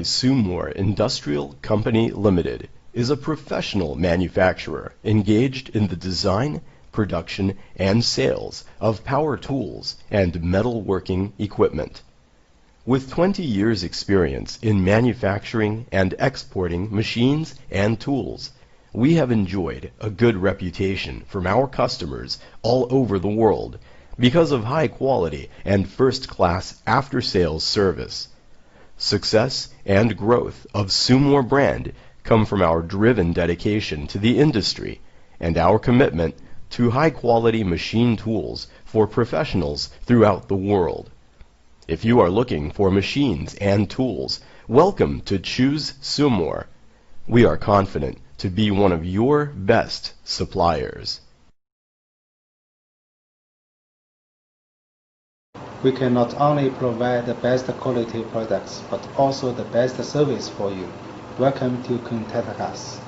SUMORE Industrial Company Limited is a professional manufacturer engaged in the design, production, and sales of power tools and metalworking equipment. With 20 years' experience in manufacturing and exporting machines and tools, we have enjoyed a good reputation from our customers all over the world because of high quality and first-class after-sales service. Success and growth of SUMORE brand come from our driven dedication to the industry and our commitment to high-quality machine tools for professionals throughout the world. If you are looking for machines and tools, welcome to choose SUMORE. We are confident to be one of your best suppliers. We can not only provide the best quality products, but also the best service for you. Welcome to contact us.